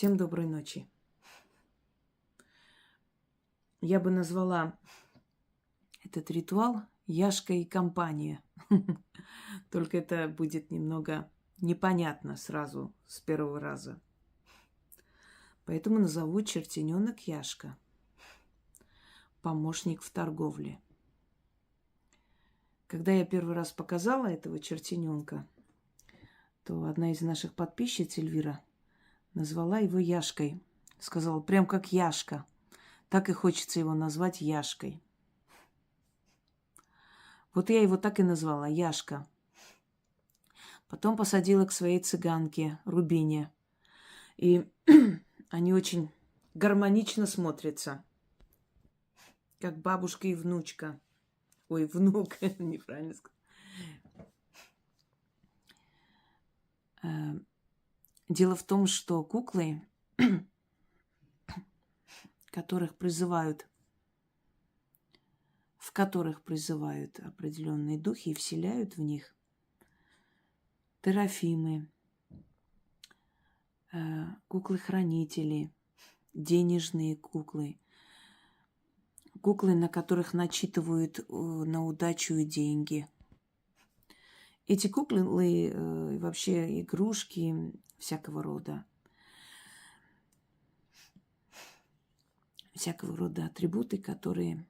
Всем доброй ночи. Я бы назвала этот ритуал «Яшка и компания». Только это будет немного непонятно сразу, с первого раза. Поэтому назову чертененок Яшка. Помощник в торговле. Когда я первый раз показала этого чертененка, то одна из наших подписчиц, Эльвира, назвала его Яшкой. Сказала, прям как Яшка. Так и хочется его назвать Яшкой. Вот я его так и назвала, Яшка. Потом посадила к своей цыганке, Рубине. И они очень гармонично смотрятся. Как бабушка и внучка. Ой, внук, неправильно сказала. Дело в том, что куклы, в которых призывают определенные духи и вселяют в них терафимы, куклы-хранители, денежные куклы, куклы, на которых начитывают на удачу и деньги. Эти куклы вообще игрушки всякого рода атрибуты, которые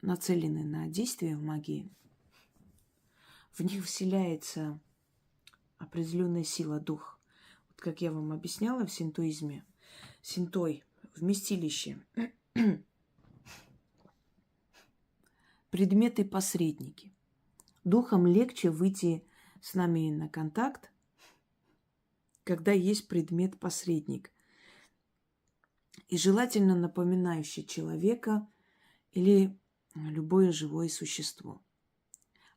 нацелены на действие в магии. В них вселяется определенная сила, дух. Вот как я вам объясняла в синтоизме. Синтой, вместилище. Предметы-посредники. Духом легче выйти с нами на контакт, когда есть предмет-посредник. И желательно напоминающий человека или любое живое существо.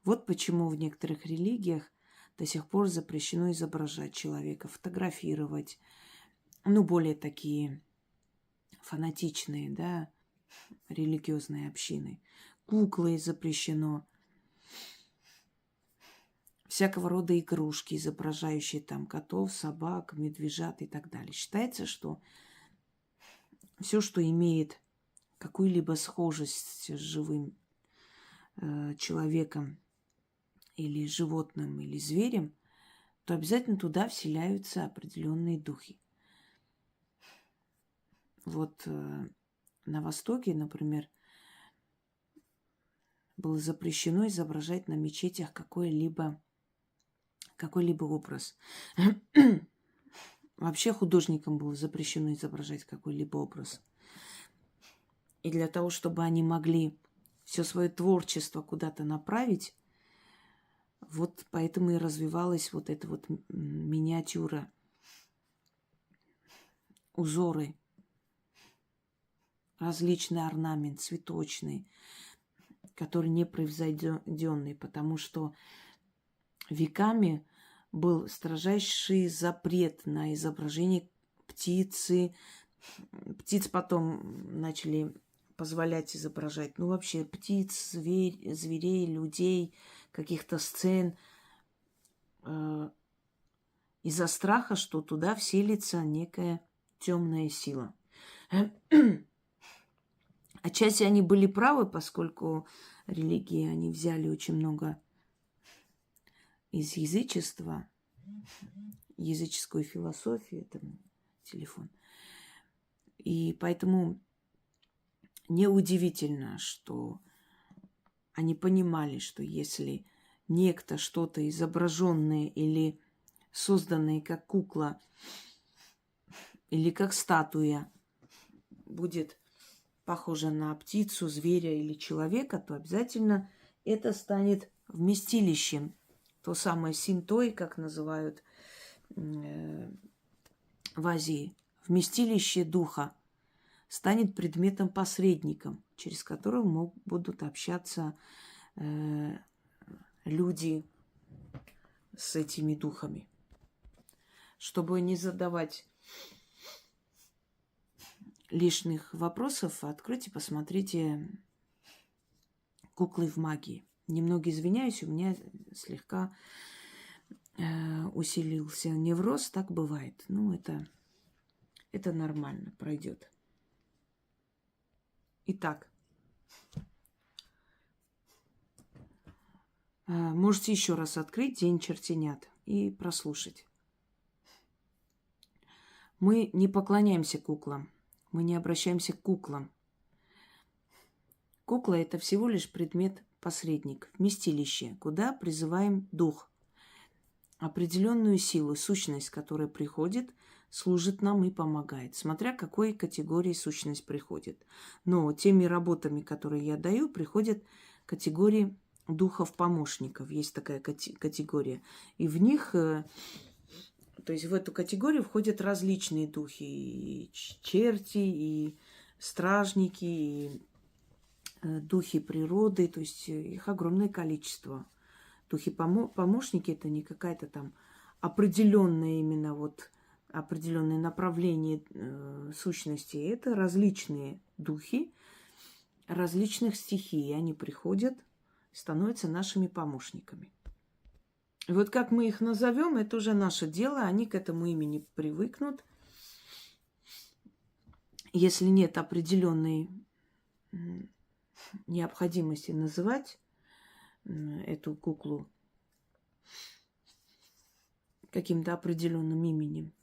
Вот почему в некоторых религиях до сих пор запрещено изображать человека, фотографировать. Более такие фанатичные, религиозные общины. Куклы запрещено. Всякого рода игрушки, изображающие там котов, собак, медвежат и так далее. Считается, что все, что имеет какую-либо схожесть с живым человеком или животным, или зверем, то обязательно туда вселяются определенные духи. Вот на Востоке, например, было запрещено изображать на мечетях какой-либо образ. Вообще художникам было запрещено изображать какой-либо образ. И для того, чтобы они могли все свое творчество куда-то направить, вот поэтому и развивалась вот эта вот миниатюра, узоры, различный орнамент, цветочный, который непревзойденный, потому что веками был строжайший запрет на изображение птицы. Птиц потом начали позволять изображать. Вообще птиц, зверей, людей, каких-то сцен. Из-за страха, что туда вселится некая темная сила. Отчасти они были правы, поскольку религии они взяли очень много из язычества, языческую философию, это телефон. И поэтому неудивительно, что они понимали, что если некто что-то изображенное или созданное как кукла или как статуя будет похоже на птицу, зверя или человека, то обязательно это станет вместилищем. То самое синтой, как называют в Азии, вместилище духа, станет предметом-посредником, через которого будут общаться люди с этими духами. Чтобы не задавать лишних вопросов, откройте, посмотрите «Куклы в магии». Немного извиняюсь, у меня слегка усилился невроз, так бывает. Ну, это нормально, пройдет. Итак, можете еще раз открыть «День чертенят» и прослушать. Мы не поклоняемся куклам, мы не обращаемся к куклам. Кукла – это всего лишь предмет-посредник, вместилище, куда призываем дух, определенную силу, сущность, которая приходит, служит нам и помогает, смотря какой категории сущность приходит. Но теми работами, которые я даю, приходят категории духов-помощников. Есть такая категория. И в них, то есть в эту категорию входят различные духи. И черти, и стражники, и духи природы. То есть их огромное количество. Духи-помощники – это не какая-то там определенная именно вот определенное направление сущности. Это различные духи различных стихий. Они приходят, становятся нашими помощниками. И вот как мы их назовем, это уже наше дело. Они к этому имени привыкнут. Если нет определенной необходимости называть эту куклу каким-то определенным именем.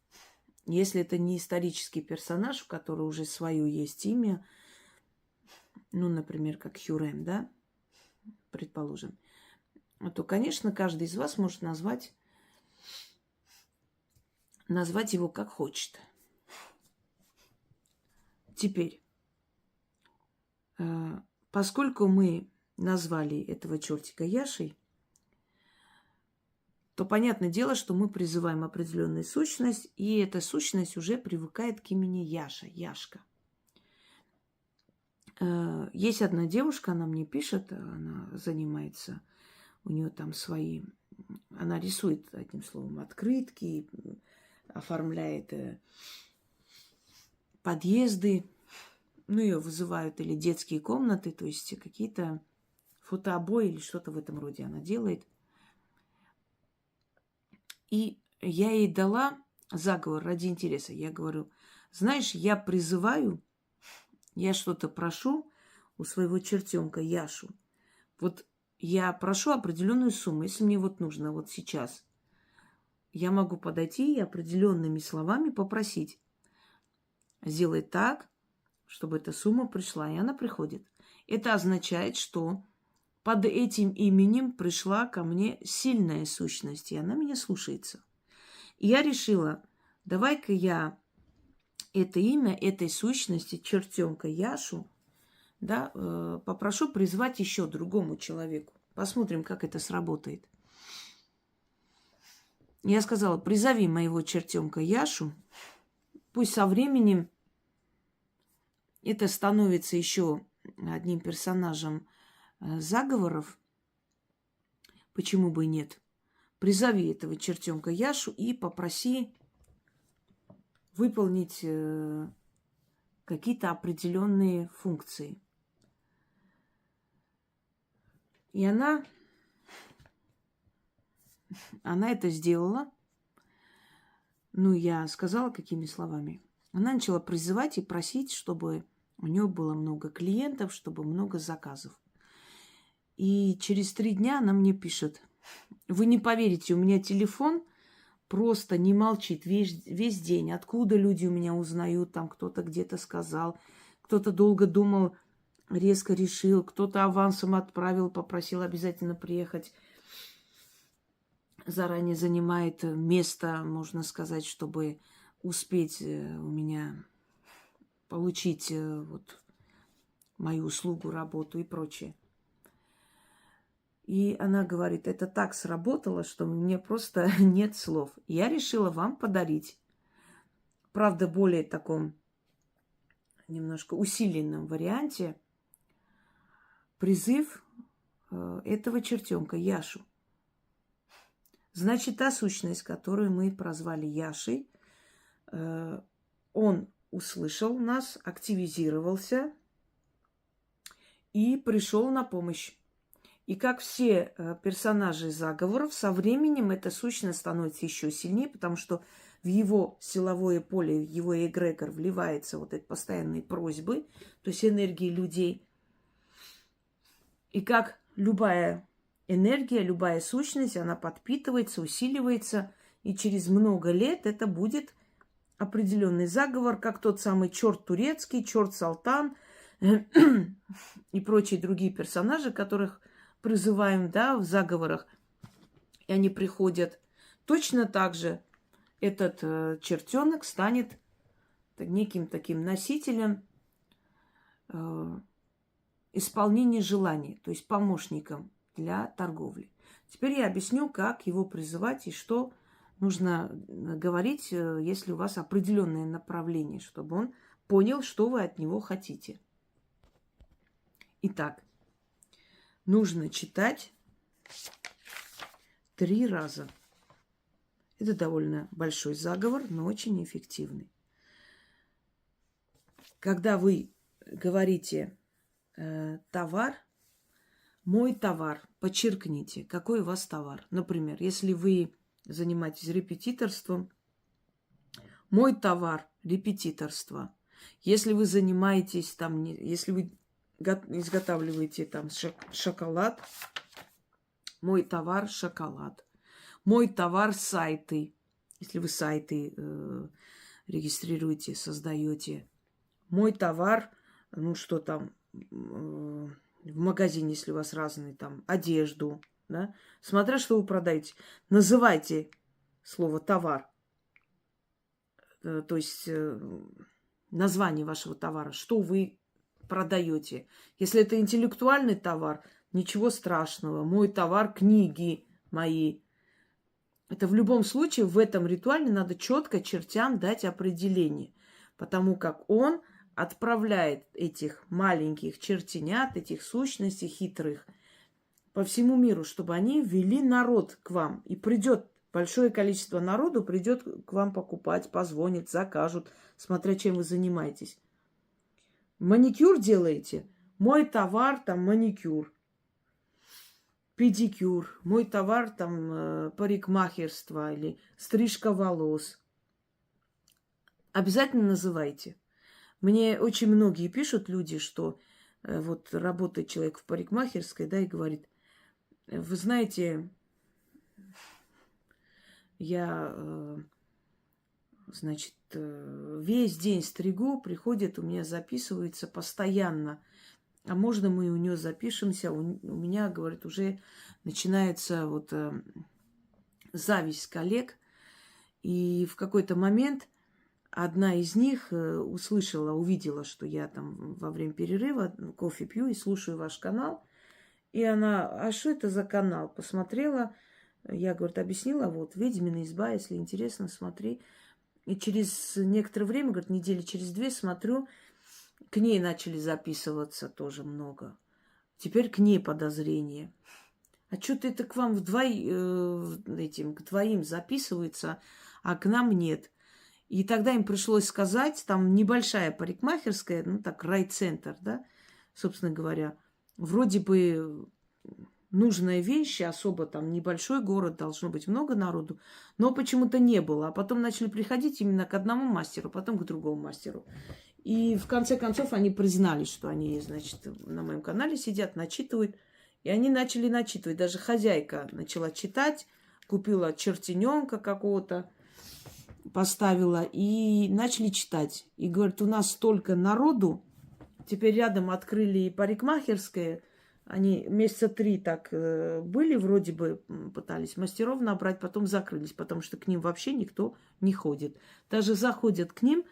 Если это не исторический персонаж, у которого уже свое есть имя, ну, например, как Хюррем, да, предположим, то, конечно, каждый из вас может назвать его как хочет. Теперь, поскольку мы назвали этого чертика Яшей, то понятное дело, что мы призываем определенную сущность, и эта сущность уже привыкает к имени Яша, Яшка. Есть одна девушка, она мне пишет, она занимается, у нее там свои, она рисует, одним словом, открытки, оформляет подъезды, ну, ее вызывают или детские комнаты, то есть какие-то фотообои или что-то в этом роде она делает. И я ей дала заговор ради интереса. Я говорю, знаешь, я призываю, я что-то прошу у своего чертенка Яшу. Вот я прошу определенную сумму, если мне вот нужно вот сейчас. Я могу подойти и определенными словами попросить. Сделай так, чтобы эта сумма пришла, и она приходит. Это означает, что под этим именем пришла ко мне сильная сущность, и она меня слушается. И я решила, давай-ка я это имя этой сущности, чертенка Яшу, да, попрошу призвать еще другому человеку. Посмотрим, как это сработает. Я сказала, призови моего чертенка Яшу, пусть со временем это становится еще одним персонажем заговоров. Почему бы и нет? Призови этого чертенка Яшу и попроси выполнить какие-то определенные функции. И она это сделала. Ну, я сказала, какими словами. Она начала призывать и просить, чтобы у нее было много клиентов, чтобы много заказов. И через 3 дня она мне пишет, вы не поверите, у меня телефон просто не молчит весь день. Откуда люди у меня узнают, там кто-то где-то сказал, кто-то долго думал, резко решил, кто-то авансом отправил, попросил обязательно приехать. Заранее занимает место, можно сказать, чтобы успеть у меня получить вот мою услугу, работу и прочее. И она говорит, это так сработало, что мне просто нет слов. Я решила вам подарить. Правда, более таком немножко усиленном варианте призыв этого чертенка Яшу. Значит, та сущность, которую мы прозвали Яшей, он услышал нас, активизировался и пришел на помощь. И как все персонажи заговоров, со временем эта сущность становится еще сильнее, потому что в его силовое поле, в его эгрегор вливается вот эти постоянные просьбы, то есть энергии людей. И как любая энергия, любая сущность, она подпитывается, усиливается, и через много лет это будет определенный заговор, как тот самый черт турецкий, черт Салтан и прочие другие персонажи, которых призываем, да, в заговорах, и они приходят. Точно так же этот чертенок станет неким таким носителем исполнения желаний, то есть помощником для торговли. Теперь я объясню, как его призывать и что нужно говорить, если у вас определенное направление, чтобы он понял, что вы от него хотите. Итак, нужно читать 3 раза. Это довольно большой заговор, но очень эффективный. Когда вы говорите товар, мой товар, подчеркните, какой у вас товар. Например, если вы занимаетесь репетиторством, мой товар – репетиторство. Если вы занимаетесь там, если вы изготавливаете там шоколад, мой товар – шоколад. Мой товар – сайты. Если вы сайты регистрируете, создаете. Мой товар, ну что там, в магазине, если у вас разные там, одежду, да, смотря что вы продаете. Называйте слово товар. То есть название вашего товара, что вы продаете. Если это интеллектуальный товар, ничего страшного. Мой товар – книги мои. Это в любом случае в этом ритуале надо четко чертям дать определение, потому как он отправляет этих маленьких чертенят, этих сущностей хитрых по всему миру, чтобы они вели народ к вам. И придет большое количество народу, придет к вам покупать, позвонит, закажут, смотря чем вы занимаетесь. Маникюр делаете? Мой товар там маникюр. Педикюр. Мой товар там парикмахерство или стрижка волос. Обязательно называйте. Мне очень многие пишут люди, что вот работает человек в парикмахерской, да, и говорит, вы знаете, я, значит, весь день стригу, приходит, у меня записывается постоянно. А можно мы у нее запишемся? У меня, говорит, уже начинается вот зависть коллег. И в какой-то момент одна из них услышала, увидела, что я там во время перерыва кофе пью и слушаю ваш канал. И она, а что это за канал? Посмотрела, я, говорит, объяснила, вот, «Ведьмина изба», если интересно, смотри. И через некоторое время, говорит, недели через 2 смотрю, к ней начали записываться тоже много. Теперь к ней подозрение. А что-то это к вам к двоим записывается, а к нам нет. И тогда им пришлось сказать, там небольшая парикмахерская, ну так, райцентр, да, собственно говоря, вроде бы нужная вещь, особо там небольшой город, должно быть много народу, но почему-то не было. А потом начали приходить именно к одному мастеру, потом к другому мастеру. И в конце концов они признались, что они, значит, на моем канале сидят, начитывают. И они начали начитывать. Даже хозяйка начала читать, купила чертененка какого-то, поставила и начали читать. И говорит, у нас столько народу. Теперь рядом открыли и парикмахерское. Они месяца 3 так были, вроде бы пытались мастеров набрать, потом закрылись, потому что к ним вообще никто не ходит. Даже заходят к ним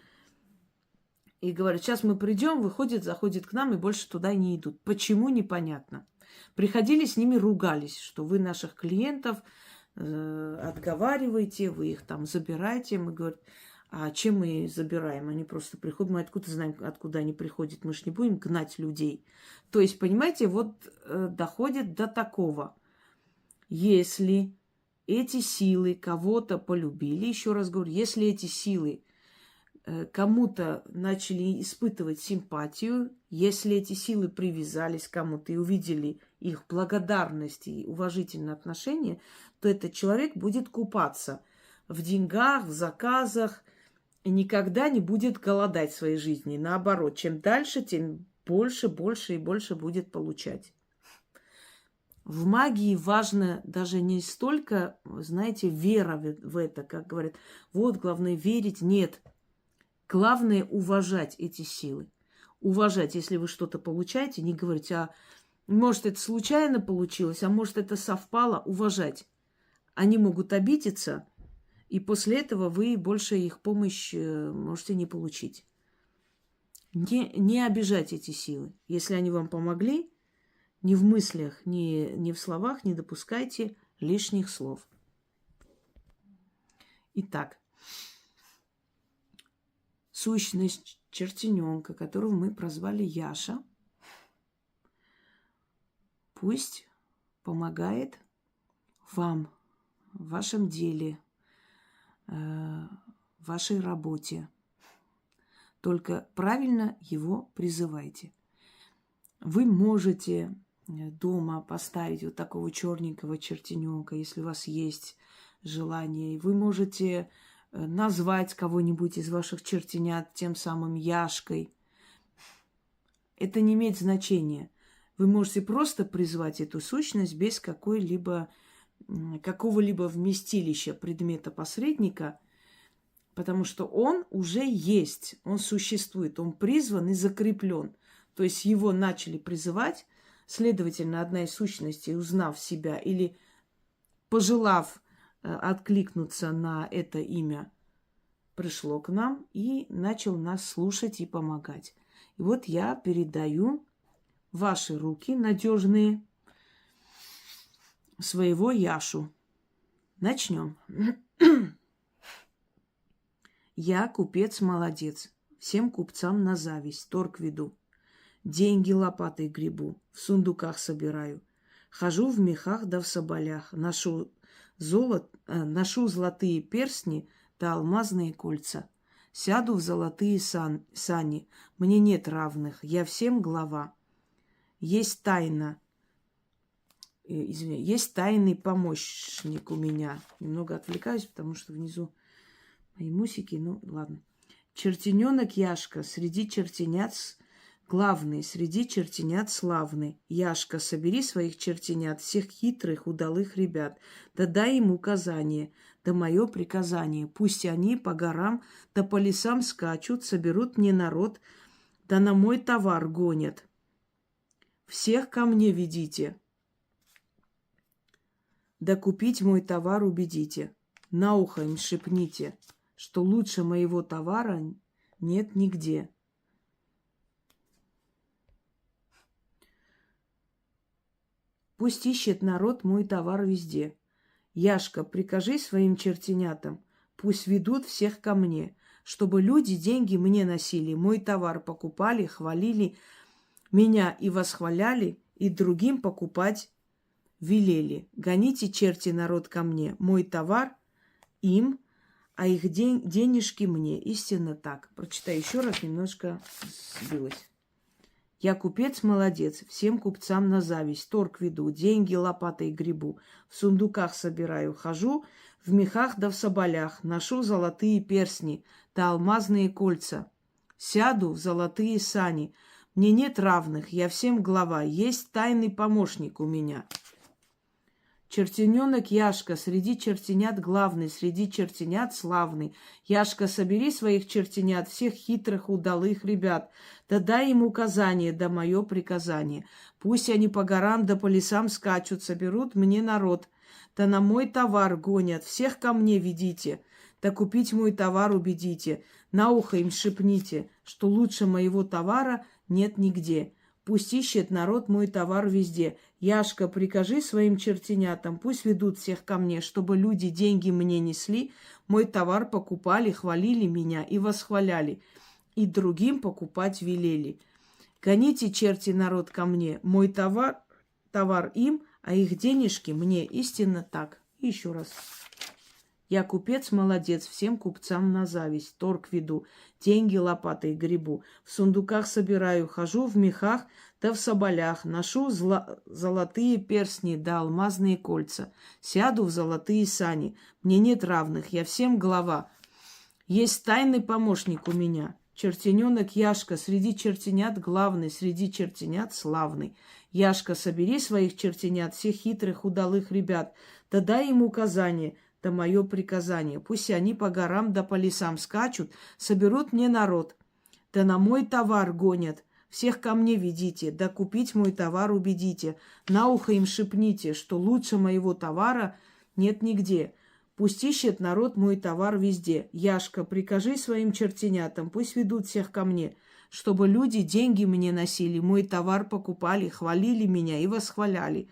и говорят, сейчас мы придем, выходят, заходят к нам и больше туда не идут. Почему, непонятно. Приходили с ними, ругались, что вы наших клиентов отговариваете, вы их там забираете. Мы говорим, а чем мы забираем? Они просто приходят, мы откуда знаем, откуда они приходят, мы же не будем гнать людей. То есть, понимаете, вот доходит до такого. Если эти силы кого-то полюбили, еще раз говорю, если эти силы кому-то начали испытывать симпатию, если эти силы привязались к кому-то и увидели их благодарность и уважительное отношение, то этот человек будет купаться в деньгах, в заказах, и никогда не будет голодать в своей жизни. Наоборот, чем дальше, тем больше, больше и больше будет получать. В магии важно даже не столько, знаете, вера в это, как говорят, вот, главное верить. Нет. Главное уважать эти силы. Уважать, если вы что-то получаете, не говорить, может, это случайно получилось, а может, это совпало. Уважать. Они могут обидеться, и после этого вы больше их помощь можете не получить. Не обижать эти силы. Если они вам помогли, ни в мыслях, ни в словах не допускайте лишних слов. Итак, сущность чертененка, которого мы прозвали Яша, пусть помогает вам в вашем деле, в вашей работе. Только правильно его призывайте. Вы можете дома поставить вот такого черненького чертененка, если у вас есть желание. Вы можете назвать кого-нибудь из ваших чертенят тем самым Яшкой. Это не имеет значения. Вы можете просто призвать эту сущность без какого-либо вместилища предмета-посредника, потому что он уже есть, он существует, он призван и закреплен. То есть его начали призывать, следовательно, одна из сущностей, узнав себя или пожелав откликнуться на это имя, пришло к нам и начал нас слушать и помогать. И вот я передаю в ваши руки надежные своего Яшу. Начнем. Я купец молодец, всем купцам на зависть, торг веду. Деньги лопатой гребу, в сундуках собираю. Хожу в мехах да в соболях, ношу золотые перстни да алмазные кольца. Сяду в золотые сани, мне нет равных, я всем глава. Есть тайна, есть тайный помощник у меня. Немного отвлекаюсь, потому что внизу мои мусики, ну ладно. Чертененок Яшка среди чертенят главный, среди чертенят славный. Яшка, собери своих чертенят, всех хитрых, удалых ребят, да дай им указание, да мое приказание. Пусть они по горам да по лесам скачут, соберут мне народ, да на мой товар гонят. Всех ко мне ведите, да купить мой товар убедите. На ухо им шепните, что лучше моего товара нет нигде. Пусть ищет народ мой товар везде. Яшка, прикажи своим чертенятам, пусть ведут всех ко мне, чтобы люди деньги мне носили, мой товар покупали, хвалили меня и восхваляли, и другим покупать велели. Гоните, черти, народ ко мне, мой товар им, а их денежки мне. Истинно так. Прочитаю еще раз, немножко сбилась. Я купец молодец, всем купцам на зависть, торг веду, деньги лопатой гребу, в сундуках собираю, хожу в мехах да в соболях, ношу золотые перстни да алмазные кольца. Сяду в золотые сани, мне нет равных, я всем глава, есть тайный помощник у меня. Чертененок Яшка, среди чертенят главный, среди чертенят славный. Яшка, собери своих чертенят, всех хитрых, удалых ребят, да дай им указание, да мое приказание. Пусть они по горам да по лесам скачут, соберут мне народ, да на мой товар гонят, всех ко мне ведите, да купить мой товар убедите. На ухо им шепните, что лучше моего товара нет нигде. Пусть ищет народ мой товар везде. Яшка, прикажи своим чертенятам, пусть ведут всех ко мне, чтобы люди деньги мне несли, мой товар покупали, хвалили меня и восхваляли, и другим покупать велели. Гоните, черти, народ ко мне, мой товар им, а их денежки мне. Истинно так. И еще раз. Я купец молодец, всем купцам на зависть. Торг веду, деньги лопатой гребу. В сундуках собираю, хожу в мехах, да в соболях. Ношу золотые перстни да алмазные кольца. Сяду в золотые сани. Мне нет равных, я всем глава. Есть тайный помощник у меня. Чертененок Яшка, среди чертенят главный, среди чертенят славный. Яшка, собери своих чертенят, всех хитрых, удалых ребят, да дай им указание, да мое приказание. Пусть они по горам да по лесам скачут, соберут мне народ, да на мой товар гонят. Всех ко мне ведите, да купить мой товар убедите. На ухо им шепните, что лучше моего товара нет нигде. Пусть ищет народ мой товар везде. Яшка, прикажи своим чертенятам, пусть ведут всех ко мне, чтобы люди деньги мне носили, мой товар покупали, хвалили меня и восхваляли,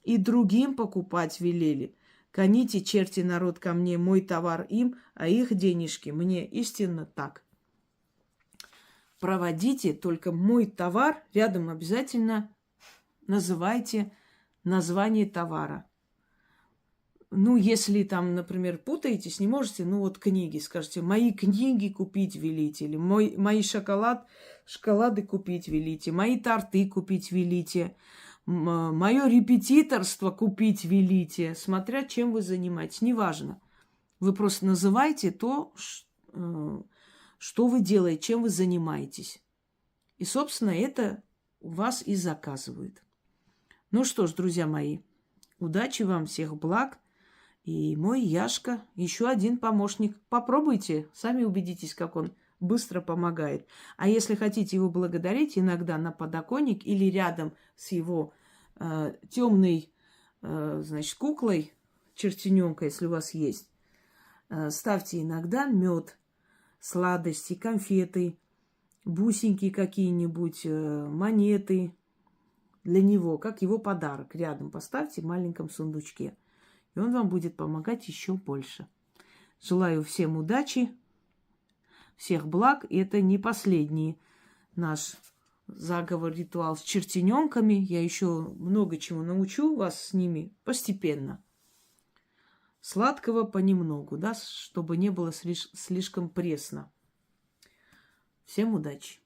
и другим покупать велели. Гоните, черти, народ ко мне, мой товар им, а их денежки мне. Истинно так. Проводите только мой товар, рядом обязательно называйте название товара. Ну, если там, например, путаетесь, не можете, ну вот книги, скажите, мои книги купить велите, или мои шоколады купить велите, мои торты купить велите, мое репетиторство купить велите, смотря чем вы занимаетесь, неважно. Вы просто называете то, что вы делаете, чем вы занимаетесь. И, собственно, это у вас и заказывают. Ну что ж, друзья мои, удачи вам, всех благ. И мой Яшка, еще один помощник. Попробуйте, сами убедитесь, как он быстро помогает. А если хотите его благодарить, иногда на подоконник или рядом с его темной, значит, куклой, чертененка, если у вас есть, ставьте иногда мед, сладости, конфеты, бусинки какие-нибудь, монеты для него, как его подарок. Рядом поставьте в маленьком сундучке. И он вам будет помогать еще больше. Желаю всем удачи, всех благ. И это не последний наш заговор, ритуал с чертененками. Я еще много чему научу вас с ними постепенно. Сладкого понемногу, да, чтобы не было слишком пресно. Всем удачи!